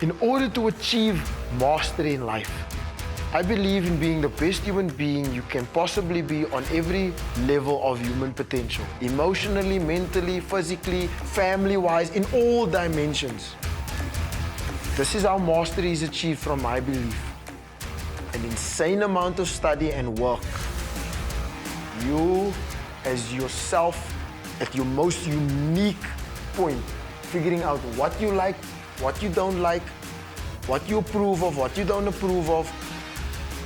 In order to achieve mastery in life, I believe in being the best human being you can possibly be on every level of human potential. Emotionally, mentally, physically, family-wise, in all dimensions. This is how mastery is achieved from my belief. An insane amount of study and work. You, as yourself, at your most unique point, figuring out what you like, what you don't like, what you approve of, what you don't approve of,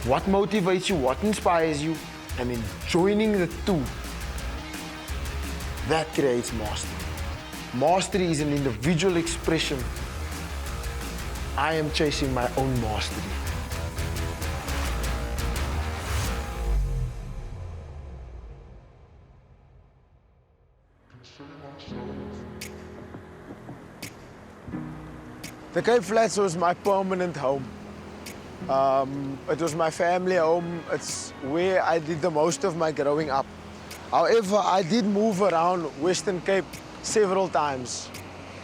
what motivates you, what inspires you, and then joining the two. That creates mastery. Mastery is an individual expression. I am chasing my own mastery. The Cape Flats was my permanent home. It was my family home. It's where I did the most of my growing up. However, I did move around Western Cape several times.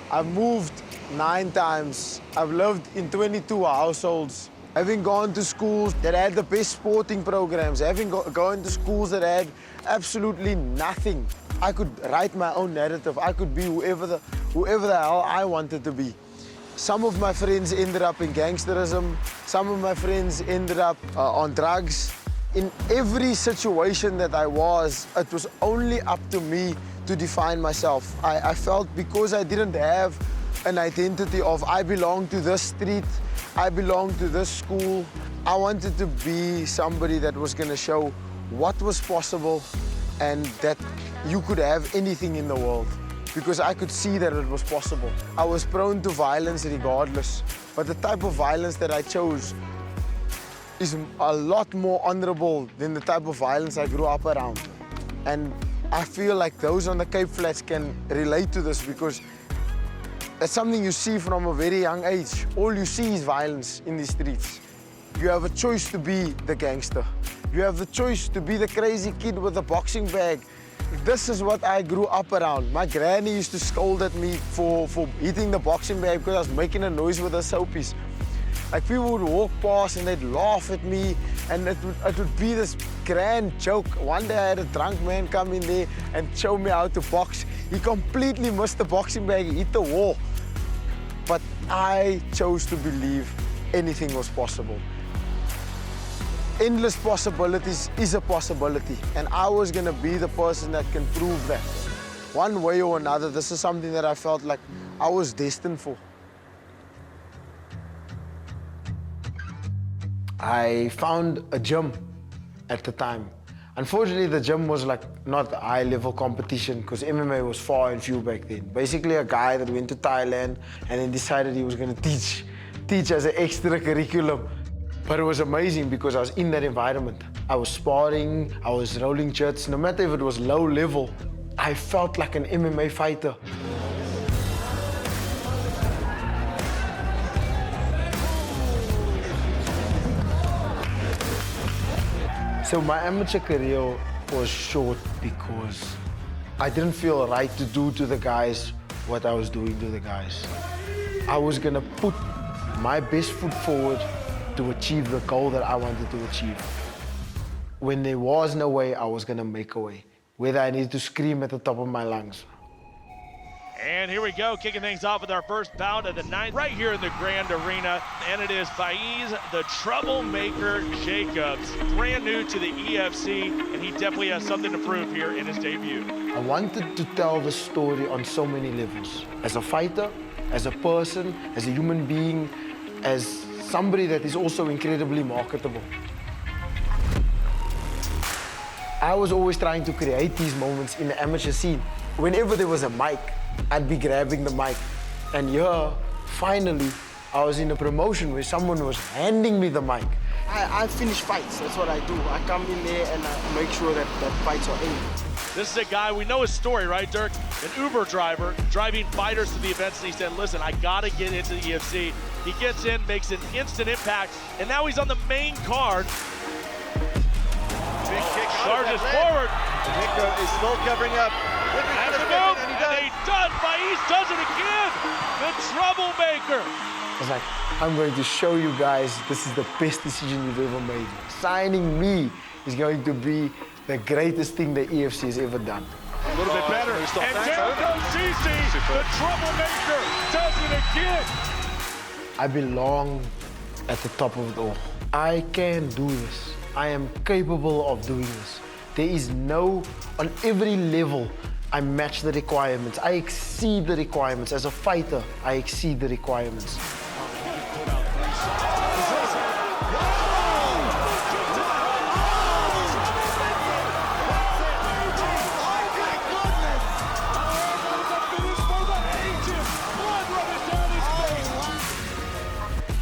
I've moved 9 times. I've lived in 22 households. Having gone to schools that had the best sporting programs, having gone to schools that had absolutely nothing. I could write my own narrative. I could be whoever the hell I wanted to be. Some of my friends ended up in gangsterism. Some of my friends ended up on drugs. In every situation that I was, it was only up to me to define myself. I felt because I didn't have an identity of I belong to this street, I belong to this school. I wanted to be somebody that was going to show what was possible and that you could have anything in the world, because I could see that it was possible. I was prone to violence regardless, but the type of violence that I chose is a lot more honorable than the type of violence I grew up around. And I feel like those on the Cape Flats can relate to this, because it's something you see from a very young age. All you see is violence in the streets. You have a choice to be the gangster. You have the choice to be the crazy kid with a boxing bag. This is what I grew up around. My granny used to scold at me for hitting the boxing bag because I was making a noise with the soapies. Like, people would walk past and they'd laugh at me, and it would be this grand joke. One day I had a drunk man come in there and show me how to box. He completely missed the boxing bag, he hit the wall. But I chose to believe anything was possible. Endless possibilities is a possibility, and I was gonna be the person that can prove that. One way or another, this is something that I felt like I was destined for. I found a gym at the time. Unfortunately, the gym was like not high-level competition because MMA was far and few back then. Basically, a guy that went to Thailand and then decided he was gonna teach as an extra curriculum. But it was amazing because I was in that environment. I was sparring, I was rolling jits. No matter if it was low level, I felt like an MMA fighter. So my amateur career was short because I didn't feel right to do to the guys what I was doing to the guys. I was gonna put my best foot forward to achieve the goal that I wanted to achieve. When there was no way, I was gonna make a way, whether I needed to scream at the top of my lungs. And here we go, kicking things off with our first bout of the night, right here in the Grand Arena. And it is Faeez, the Troublemaker Jacobs, brand new to the EFC, and he definitely has something to prove here in his debut. I wanted to tell the story on so many levels. As a fighter, as a person, as a human being, as somebody that is also incredibly marketable. I was always trying to create these moments in the amateur scene. Whenever there was a mic, I'd be grabbing the mic. And here, finally, I was in a promotion where someone was handing me the mic. I finish fights, that's what I do. I come in there and I make sure that fights are in. This is a guy, we know his story, right, Dirk? An Uber driver, driving fighters to the events, and he said, listen, I gotta get into the EFC. He gets in, makes an instant impact, and now he's on the main card. Big kick charges forward. Victor is still covering up. Has the move, and he done. Faeez does it again. The Troublemaker. was like, I'm going to show you guys this is the best decision you've ever made. Signing me is going to be the greatest thing the EFC has ever done. A little bit better. And down goes CC. The Troublemaker does it again. I belong at the top of it all. I can do this. I am capable of doing this. There is no, on every level, I match the requirements. I exceed the requirements. As a fighter, I exceed the requirements.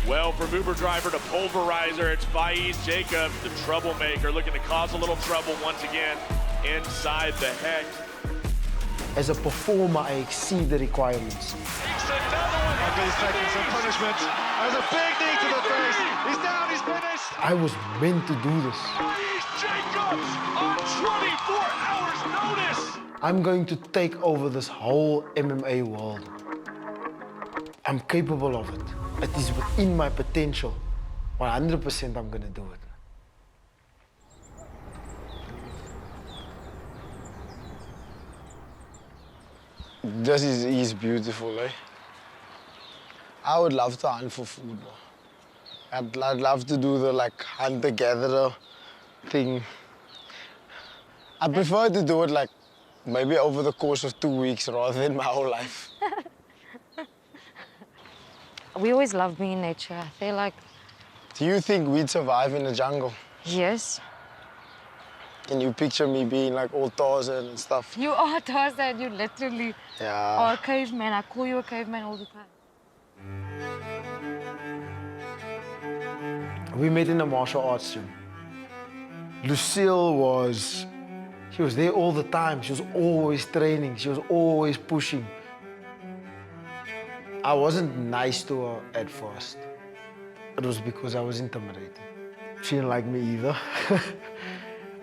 Well, from Uber driver to pulverizer, it's Faeez Jacobs, the Troublemaker, looking to cause a little trouble once again inside the hex. As a performer, I exceed the requirements. Takes another one. He's taking some punishment. There's a big knee to the face. He's down, he's finished. I was meant to do this. Faeez Jacobs on 24 hours notice. I'm going to take over this whole MMA world. I'm capable of it. It is within my potential. 100% I'm going to do it. This is beautiful, eh? I would love to hunt for food. I'd love to do the like hunter-gatherer thing. I prefer to do it like maybe over the course of 2 weeks rather than my whole life. We always loved being in nature. I feel like, Do you think we'd survive in the jungle? yes. Can you picture me being like all Tarzan and stuff? You are Tarzan. You literally Yeah. are a caveman. I call you a caveman all the time. We met in a martial arts gym. Lucille she was there all the time. She was always training. She was always pushing. I wasn't nice to her at first. It was because I was intimidated. She didn't like me either.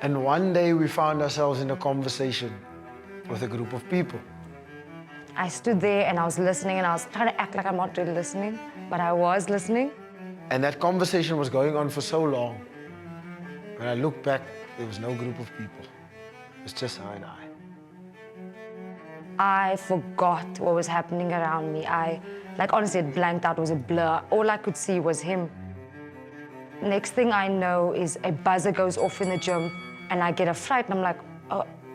And one day we found ourselves in a conversation with a group of people. I stood there and I was listening and I was trying to act like I'm not really listening, but I was listening. And that conversation was going on for so long. When I look back, there was no group of people. It was just her and I. I forgot what was happening around me. Honestly, it blanked out. It was a blur. All I could see was him. Next thing I know is a buzzer goes off in the gym and I get a fright and I'm like,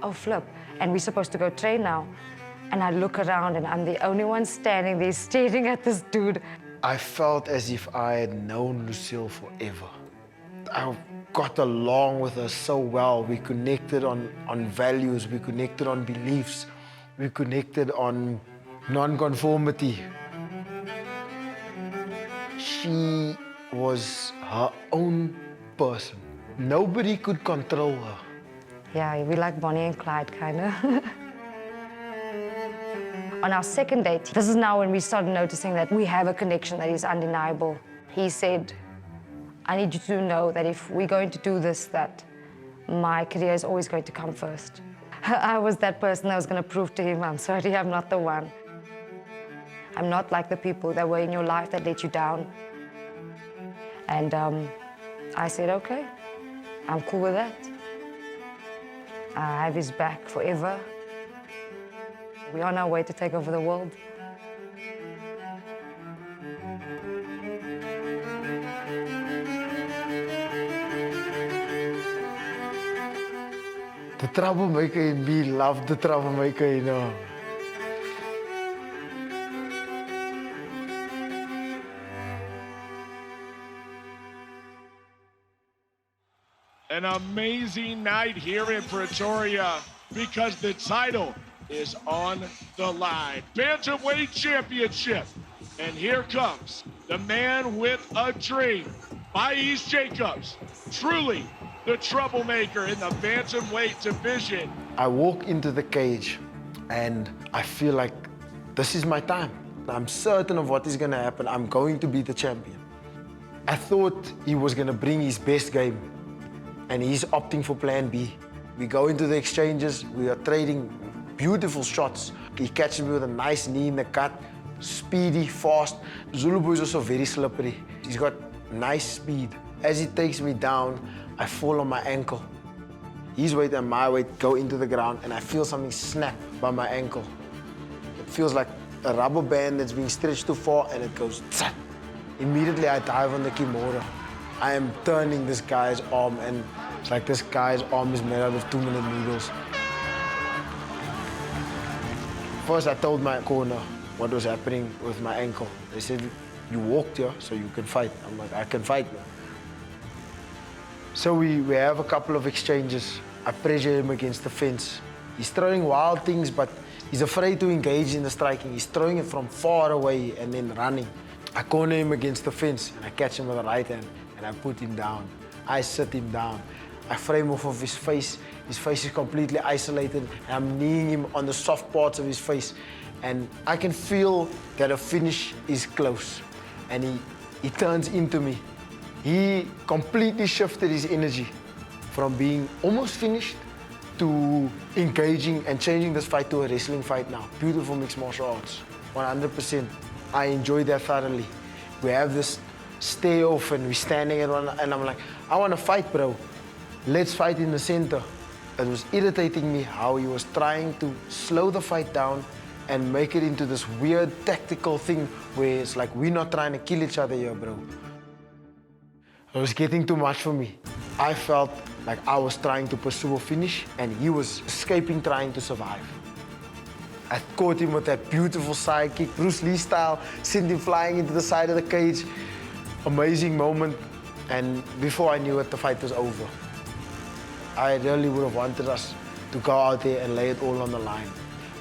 oh flip. And we're supposed to go train now. And I look around and I'm the only one standing there staring at this dude. I felt as if I had known Lucille forever. I got along with her so well. We connected on values, we connected on beliefs, we connected on non-conformity. She was her own person. Nobody could control her. Yeah, we like Bonnie and Clyde, kind of. On our second date, this is now when we started noticing that we have a connection that is undeniable. He said, I need you to know that if we're going to do this, that my career is always going to come first. I was that person that was going to prove to him, I'm sorry, I'm not the one. I'm not like the people that were in your life that let you down. And I said, okay, I'm cool with that. I have his back forever. We're on our way to take over the world. The troublemaker in me loved the troublemaker in her. An amazing night here in Pretoria because the title is on the line. Bantamweight Championship. And here comes the man with a dream, Faeez Jacobs, truly the troublemaker in the Bantamweight division. I walk into the cage and I feel like this is my time. I'm certain of what is going to happen. I'm going to be the champion. I thought he was going to bring his best game and he's opting for plan B. We go into the exchanges, we are trading beautiful shots. He catches me with a nice knee in the gut, speedy, fast. Zulu Boy is also very slippery. He's got nice speed. As he takes me down, I fall on my ankle. His weight and my weight go into the ground and I feel something snap by my ankle. It feels like a rubber band that's being stretched too far and it goes tsa. Immediately I dive on the Kimura. I am turning this guy's arm and it's like this guy's arm is made out of 2-minute noodles. First I told my corner what was happening with my ankle. They said, you walked here so you can fight. I'm like, I can fight now. So we have a couple of exchanges. I pressure him against the fence. He's throwing wild things, but he's afraid to engage in the striking. He's throwing it from far away and then running. I corner him against the fence and I catch him with the right hand and I put him down. I sit him down. I frame off of his face. His face is completely isolated and I'm kneeing him on the soft parts of his face. And I can feel that a finish is close. And he turns into me. He completely shifted his energy from being almost finished to engaging and changing this fight to a wrestling fight now. Beautiful mixed martial arts, 100%. I enjoy that thoroughly. We have this stay off and we're standing at one, and I'm like, I want to fight, bro. Let's fight in the center. It was irritating me how he was trying to slow the fight down and make it into this weird tactical thing where it's like, we're not trying to kill each other here, bro. It was getting too much for me. I felt like I was trying to pursue a finish and he was escaping, trying to survive. I caught him with that beautiful side kick, Bruce Lee style, sent him flying into the side of the cage. Amazing moment. And before I knew it, the fight was over. I really would have wanted us to go out there and lay it all on the line.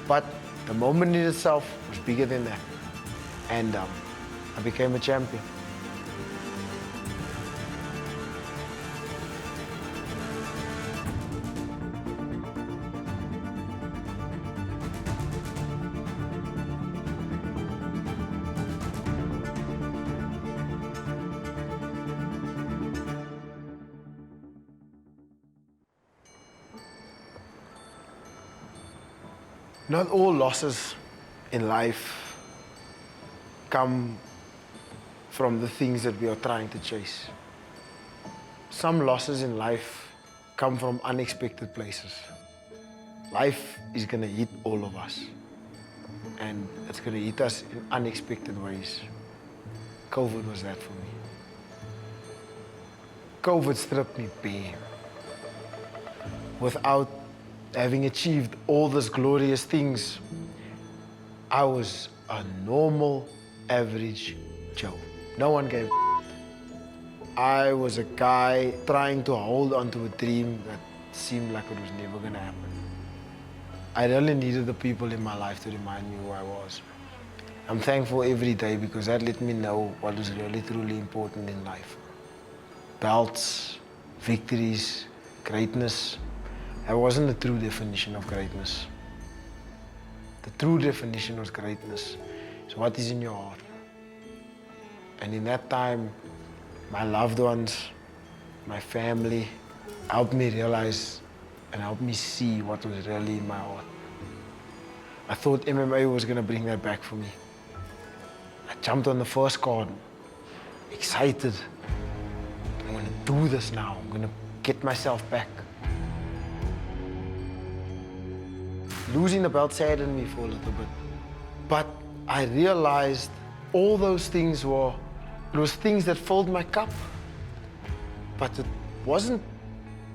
But the moment in itself was bigger than that. And I became a champion. Not all losses in life come from the things that we are trying to chase. Some losses in life come from unexpected places. Life is gonna hit all of us, and it's gonna hit us in unexpected ways. COVID was that for me. COVID stripped me bare. Without having achieved all these glorious things, I was a normal, average Joe. No one gave a. I was a guy trying to hold onto a dream that seemed like it was never gonna happen. I really needed the people in my life to remind me who I was. I'm thankful every day because that let me know what was really truly important in life. Belts, victories, greatness. That wasn't the true definition of greatness. The true definition of greatness is what is in your heart. And in that time, my loved ones, my family, helped me realize and helped me see what was really in my heart. I thought MMA was gonna bring that back for me. I jumped on the first card, excited. I'm gonna do this now. I'm gonna get myself back. Losing the belt saddened me for a little bit. But I realized all those things were things that filled my cup. But it wasn't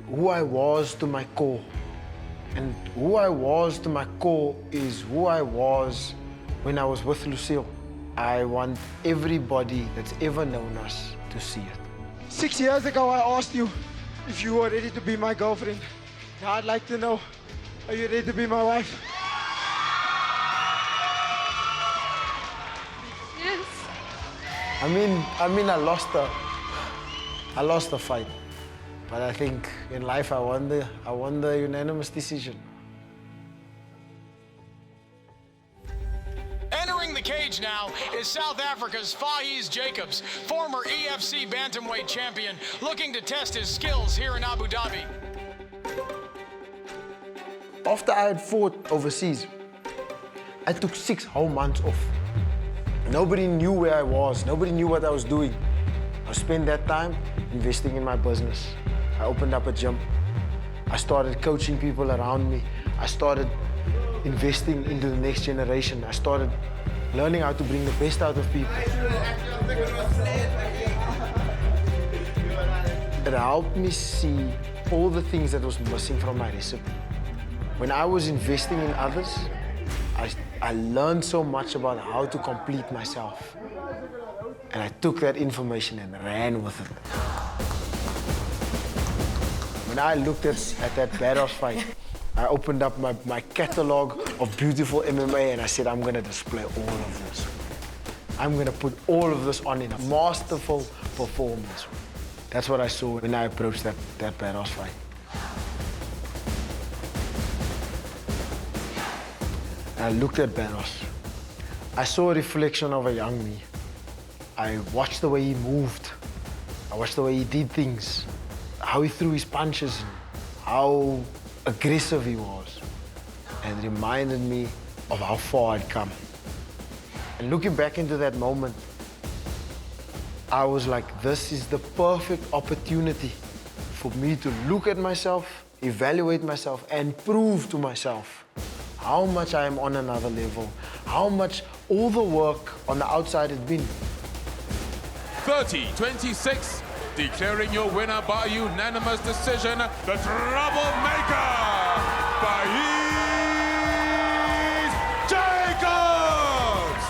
who I was to my core. And who I was to my core is who I was when I was with Lucille. I want everybody that's ever known us to see it. 6 years ago, I asked you if you were ready to be my girlfriend. Now I'd like to know, are you ready to be my wife? Yes. I mean, I lost the fight. But I think in life, I won the unanimous decision. Entering the cage now is South Africa's Faeez Jacobs, former EFC Bantamweight champion, looking to test his skills here in Abu Dhabi. After I had fought overseas, I took 6 whole months off. Nobody knew where I was. Nobody knew what I was doing. I spent that time investing in my business. I opened up a gym. I started coaching people around me. I started investing into the next generation. I started learning how to bring the best out of people. It helped me see all the things that was missing from my recipe. When I was investing in others, I learned so much about how to complete myself. And I took that information and ran with it. When I looked at that badass fight, I opened up my catalog of beautiful MMA and I said, I'm gonna display all of this. I'm gonna put all of this on in a masterful performance. That's what I saw when I approached that badass fight. I looked at Badass. I saw a reflection of a young me. I watched the way he moved. I watched the way he did things, how he threw his punches, how aggressive he was. And it reminded me of how far I'd come. And looking back into that moment, I was like, this is the perfect opportunity for me to look at myself, evaluate myself, and prove to myself how much I am on another level, how much all the work on the outside had been. 30-26, declaring your winner by unanimous decision, the Troublemaker, Faeez Jacobs!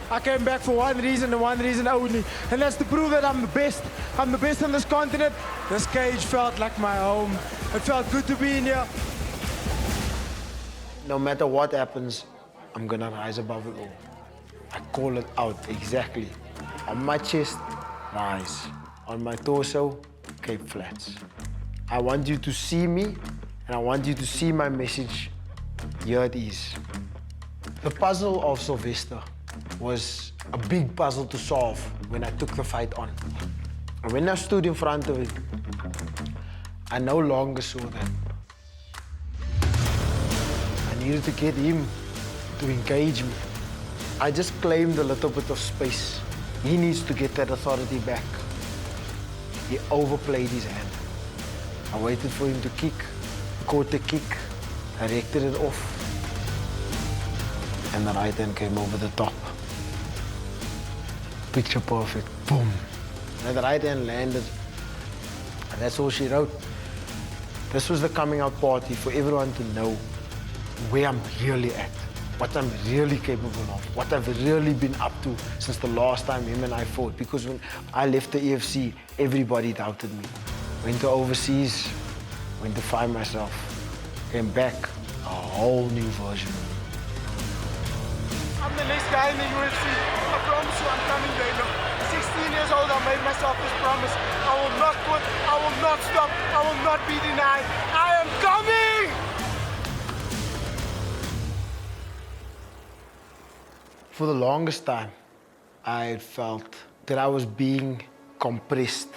I came back for one reason and one reason only, and that's to prove that I'm the best. I'm the best on this continent. This cage felt like my home. It felt good to be in here. No matter what happens, I'm gonna rise above it all. I call it out exactly. On my chest, rise. On my torso, Cape Flats. I want you to see me, and I want you to see my message. Here it is. The puzzle of Sylvester was a big puzzle to solve when I took the fight on. And when I stood in front of it, I no longer saw that. I needed to get him to engage me. I just claimed a little bit of space. He needs to get that authority back. He overplayed his hand. I waited for him to kick, caught the kick, directed it off, and the right hand came over the top. Picture perfect, boom. And the right hand landed, and that's all she wrote. This was the coming out party for everyone to know where I'm really at, what I'm really capable of, what I've really been up to since the last time him and I fought. Because when I left the EFC, everybody doubted me. Went to overseas, went to find myself, came back, a whole new version of me. I'm the next guy in the UFC. I promise you I'm coming, baby. 16 years old, I made myself this promise. I will not quit, I will not stop, I will not be denied. I am coming! For the longest time, I felt that I was being compressed.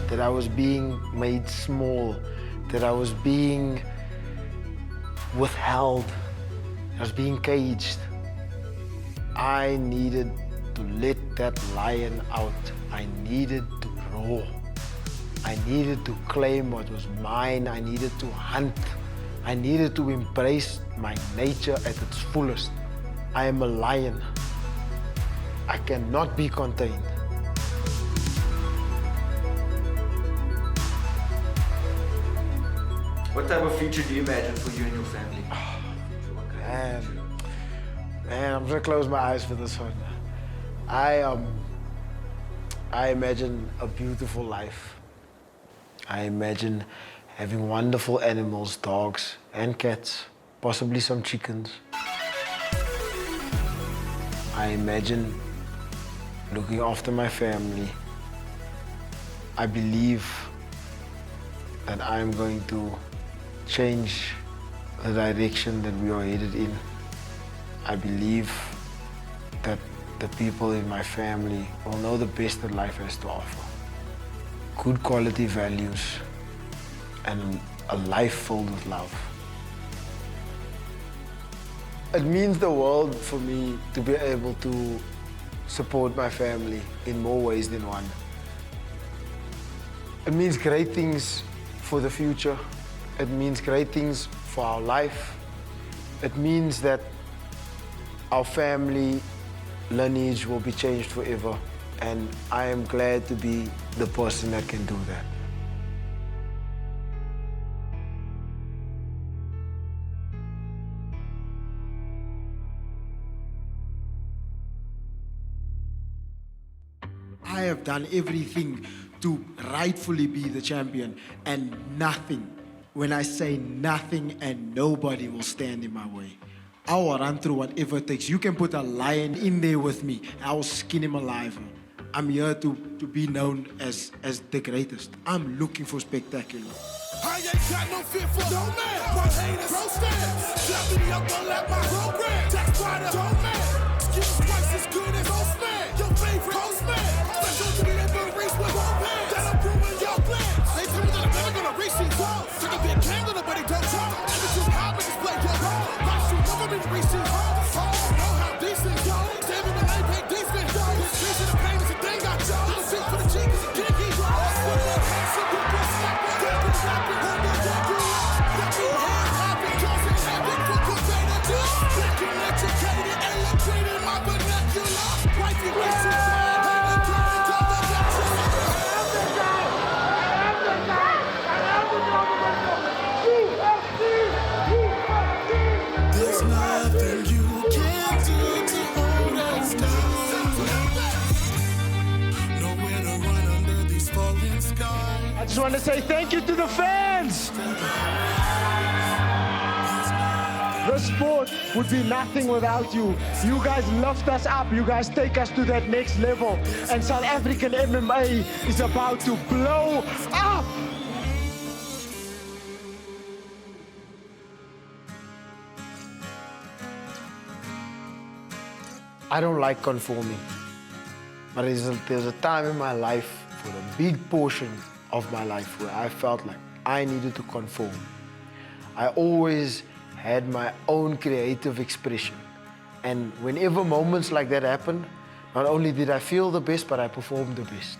That I was being made small. That I was being withheld. I was being caged. I needed to let that lion out. I needed to roar. I needed to claim what was mine. I needed to hunt. I needed to embrace my nature at its fullest. I am a lion. I cannot be contained. What type of future do you imagine for you and your family? Man, I'm gonna close my eyes for this one. I imagine a beautiful life. I imagine having wonderful animals, dogs and cats, possibly some chickens. I imagine looking after my family. I believe that I'm going to change the direction that we are headed in. I believe that the people in my family will know the best that life has to offer. Good quality values and a life filled with love. It means the world for me to be able to support my family in more ways than one. It means great things for the future. It means great things for our life. It means that our family lineage will be changed forever. And I am glad to be the person that can do that. I have done everything to rightfully be the champion, and nothing, when I say nothing, and nobody will stand in my way. I will run through whatever it takes. You can put a lion in there with me. I will skin him alive. I'm here to be known as the greatest. I'm looking for spectacular. I ain't got no fear for no man. My haters roasting. Shut me up and let my program. That's why the don't man. Skin twice as good as host man. Your favorite host man. Special deliveries with hope man. That'll ruin your plans. They told me that I'm never gonna reach these goals. Took a big candle, nobody don't talk. Never too high, but display your role. Watch you never been reach these goals. Know how decent go. David when they pay decent go. This piece of the pain is a thing I chose. The seat for the cheek is a dick he draws. Put it on hands and put this slap. Get this slap and hold the jack you up. Let me hear happen. Cause it's heavy for container too. Black and educated, illustrated my vernacular. Wifey makes you fine. Hang a girl and tell the bachelor. There's nothing you can do to hold us down. Nowhere to run under these falling skies. I just want to say thank you to the fans. This sport would be nothing without you. You guys lift us up. You guys take us to that next level. And South African MMA is about to blow up. I don't like conforming, but there's a time in my life, for a big portion of my life, where I felt like I needed to conform. I always had my own creative expression, and whenever moments like that happened, not only did I feel the best, but I performed the best.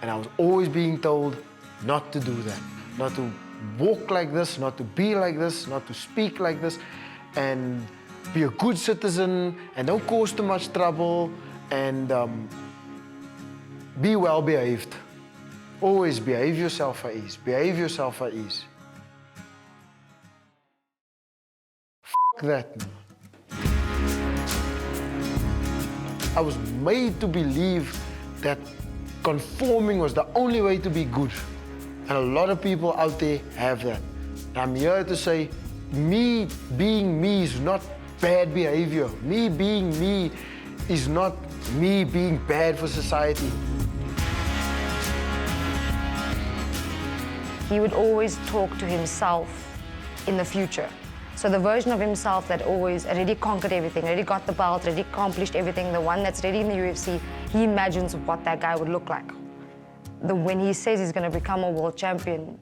And I was always being told not to do that, not to walk like this, not to be like this, not to speak like this, and be a good citizen, and don't cause too much trouble, and be well behaved. Always behave yourself, Faeez. Behave yourself, Faeez. F that, man. I was made to believe that conforming was the only way to be good. And a lot of people out there have that. And I'm here to say, me being me is not bad behavior. Me being me is not me being bad for society. He would always talk to himself in the future. So the version of himself that always already conquered everything, already got the belt, already accomplished everything, the one that's ready in the UFC, he imagines what that guy would look like. When he says he's going to become a world champion,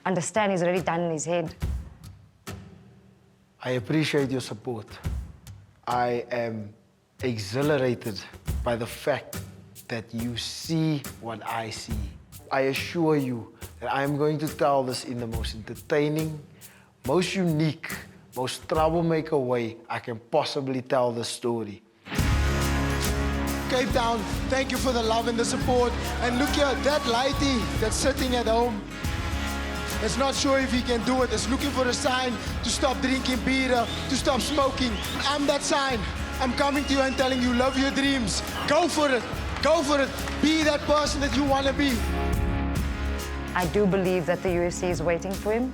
understand he's already done in his head. I appreciate your support. I am exhilarated by the fact that you see what I see. I assure you that I'm going to tell this in the most entertaining, most unique, most troublemaker way I can possibly tell this story. Cape Town, thank you for the love and the support. And look here, that lighty that's sitting at home, is not sure if he can do it, is looking for a sign to stop drinking beer, to stop smoking. I'm that sign. I'm coming to you and telling you, love your dreams. Go for it. Go for it. Be that person that you want to be. I do believe that the UFC is waiting for him.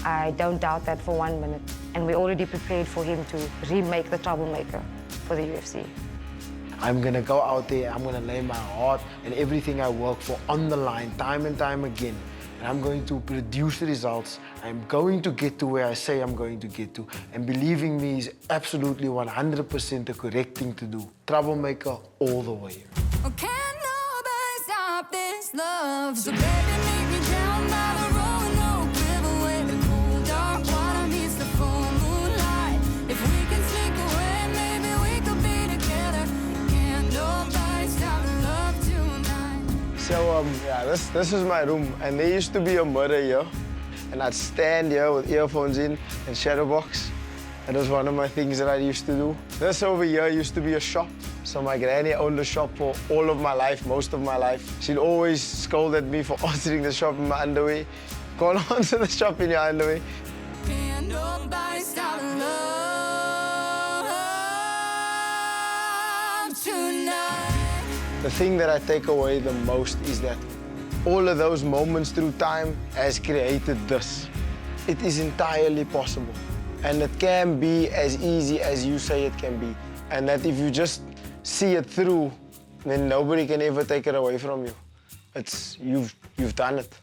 I don't doubt that for 1 minute. And we're already prepared for him to remake the Troublemaker for the UFC. I'm gonna go out there, I'm gonna lay my heart and everything I work for on the line, time and time again. And I'm going to produce results. I'm going to get to where I say I'm going to get to. And believing me is absolutely 100% the correct thing to do. Troublemaker all the way. Can't nobody stop this love, so baby, meet me down by the road, no quiver, where the cool dark water meets the full moonlight. If Yeah, this is my room, and there used to be a mirror here, and I'd stand here with earphones in and shadow box. That was one of my things that I used to do. This over here used to be a shop. So my granny owned the shop for all of my life, most of my life. She'd always scold at me for answering the shop in my underwear. Can't answer the shop in your underwear. Can't nobody stop love tonight. The thing that I take away the most is that all of those moments through time has created this. It is entirely possible. And it can be as easy as you say it can be. And that if you just see it through, then nobody can ever take it away from you. You've done it.